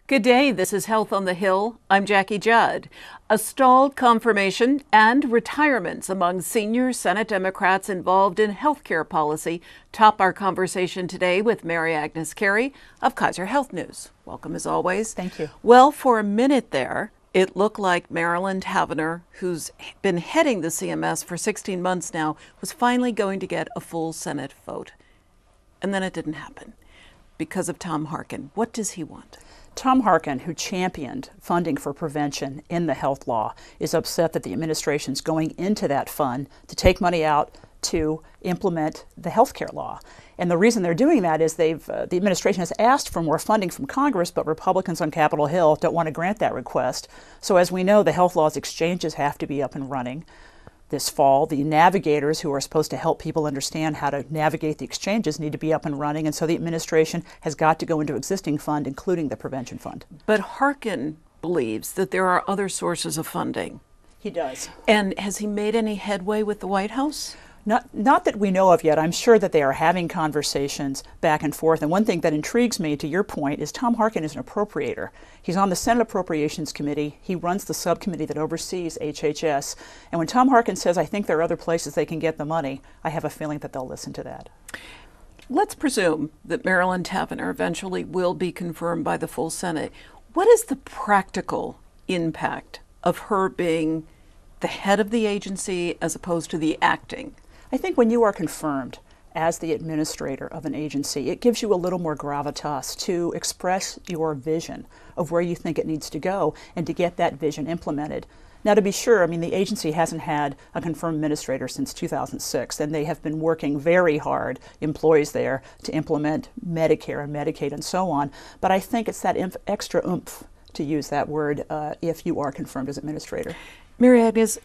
Good day, this is Health on the Hill. I'm Jackie Judd. A stalled confirmation and retirements among senior Senate Democrats involved in health care policy top our conversation today with Agnes Carey of Kaiser Health News. Welcome as always. Thank you. Well, for a minute there, it looked like Marilyn Tavenner, who's been heading the CMS for 16 months now, was finally going to get a full Senate vote. And then it didn't happen because of Tom Harkin. What does he want? Tom Harkin, who championed funding for prevention in the health law, is upset that the administration's going into that fund to take money out to implement the health care law. And the reason they're doing that is the administration has asked for more funding from Congress, but Republicans on Capitol Hill don't want to grant that request. So as we know, the health law's exchanges have to be up and running this fall. The navigators who are supposed to help people understand how to navigate the exchanges need to be up and running, and so the administration has got to go into existing fund, including the prevention fund. But Harkin believes that there are other sources of funding. He does. And has he made any headway with the White House? Not that we know of yet. I'm sure that they are having conversations back and forth. And one thing that intrigues me, to your point, is Tom Harkin is an appropriator. He's on the Senate Appropriations Committee. He runs the subcommittee that oversees HHS. And when Tom Harkin says, I think there are other places they can get the money, I have a feeling that they'll listen to that. Let's presume that Marilyn Tavenner eventually will be confirmed by the full Senate. What is the practical impact of her being the head of the agency as opposed to the acting? I think when you are confirmed as the administrator of an agency, it gives you a little more gravitas to express your vision of where you think it needs to go and to get that vision implemented. Now, to be sure, I mean, the agency hasn't had a confirmed administrator since 2006, and they have been working very hard, employees there, to implement Medicare and Medicaid and so on. But I think it's that extra oomph, to use that word, if you are confirmed as administrator. Agnes,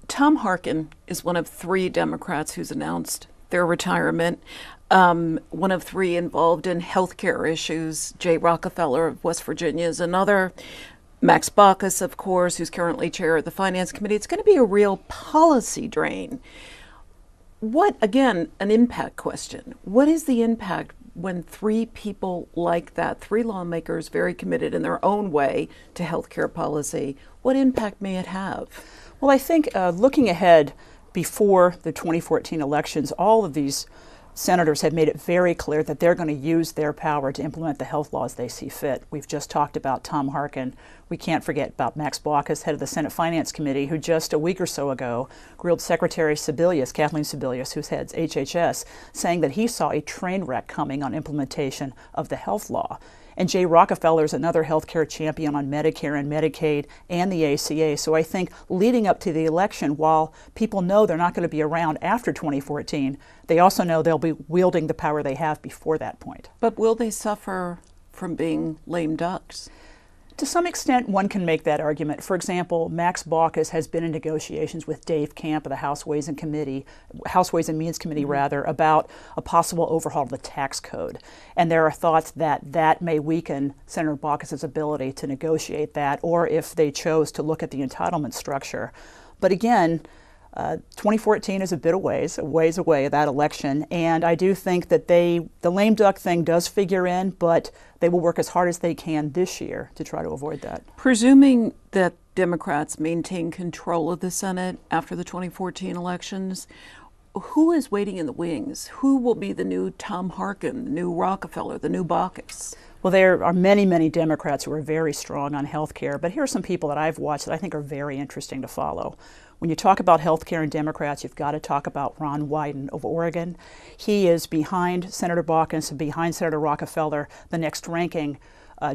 Tom Harkin is one of 3 Democrats who's announced their retirement. One of 3 involved in health care issues. Jay Rockefeller of West Virginia is another. Max Baucus, of course, who's currently chair of the Finance Committee. It's going to be a real policy drain. What, again, an impact question. What is the impact when 3 people like that, 3 lawmakers very committed in their own way to healthcare policy, what impact may it have? Well, I think looking ahead before the 2014 elections, all of these senators have made it very clear that they're going to use their power to implement the health laws they see fit. We've just talked about Tom Harkin. We can't forget about Max Baucus, head of the Senate Finance Committee, who just a week or so ago grilled Secretary Sebelius, Kathleen Sebelius, who heads HHS, saying that he saw a train wreck coming on implementation of the health law. And Jay Rockefeller is another healthcare champion on Medicare and Medicaid and the ACA. So I think leading up to the election, while people know they're not going to be around after 2014, they also know they'll be wielding the power they have before that point. But will they suffer from being lame ducks? To some extent, one can make that argument. For example, Max Baucus has been in negotiations with Dave Camp of the House Ways and Means Committee, about a possible overhaul of the tax code. And there are thoughts that that may weaken Senator Baucus's ability to negotiate that, or if they chose to look at the entitlement structure. But again, 2014 is a ways away, that election, and I do think that the lame duck thing does figure in, but they will work as hard as they can this year to try to avoid that. Presuming that Democrats maintain control of the Senate after the 2014 elections, who is waiting in the wings? Who will be the new Tom Harkin, the new Rockefeller, the new Baucus? Well, there are many, many Democrats who are very strong on health care, but here are some people that I've watched that I think are very interesting to follow. When you talk about health care and Democrats, you've got to talk about Ron Wyden of Oregon. He is behind Senator Baucus and behind Senator Rockefeller, the next ranking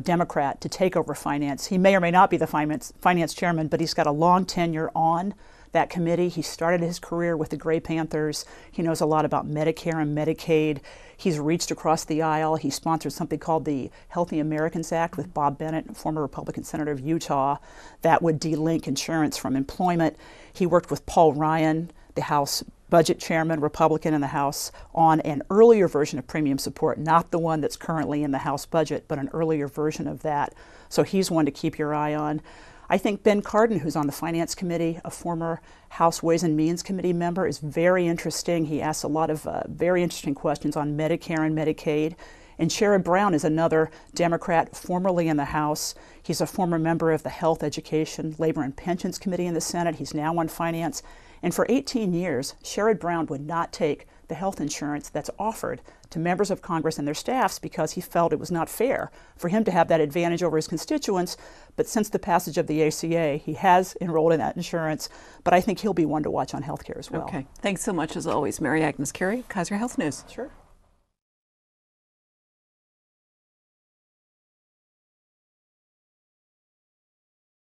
Democrat to take over finance. He may or may not be the finance chairman, but he's got a long tenure on that committee. He started his career with the Gray Panthers. He knows a lot about Medicare and Medicaid. He's reached across the aisle. He sponsored something called the Healthy Americans Act with Bob Bennett, former Republican senator of Utah, that would delink insurance from employment. He worked with Paul Ryan, the House Budget Chairman, Republican in the House, on an earlier version of premium support, not the one that's currently in the House budget, but an earlier version of that. So he's one to keep your eye on. I think Ben Cardin, who's on the Finance Committee, a former House Ways and Means Committee member, is very interesting. He asks a lot of very interesting questions on Medicare and Medicaid. And Sherrod Brown is another Democrat formerly in the House. He's a former member of the Health, Education, Labor, and Pensions Committee in the Senate. He's now on Finance. And for 18 years, Sherrod Brown would not take the health insurance that's offered to members of Congress and their staffs because he felt it was not fair for him to have that advantage over his constituents. But since the passage of the ACA, he has enrolled in that insurance. But I think he'll be one to watch on health care as well. Okay. Thanks so much, as always, Mary Agnes Carey, Kaiser Health News. Sure.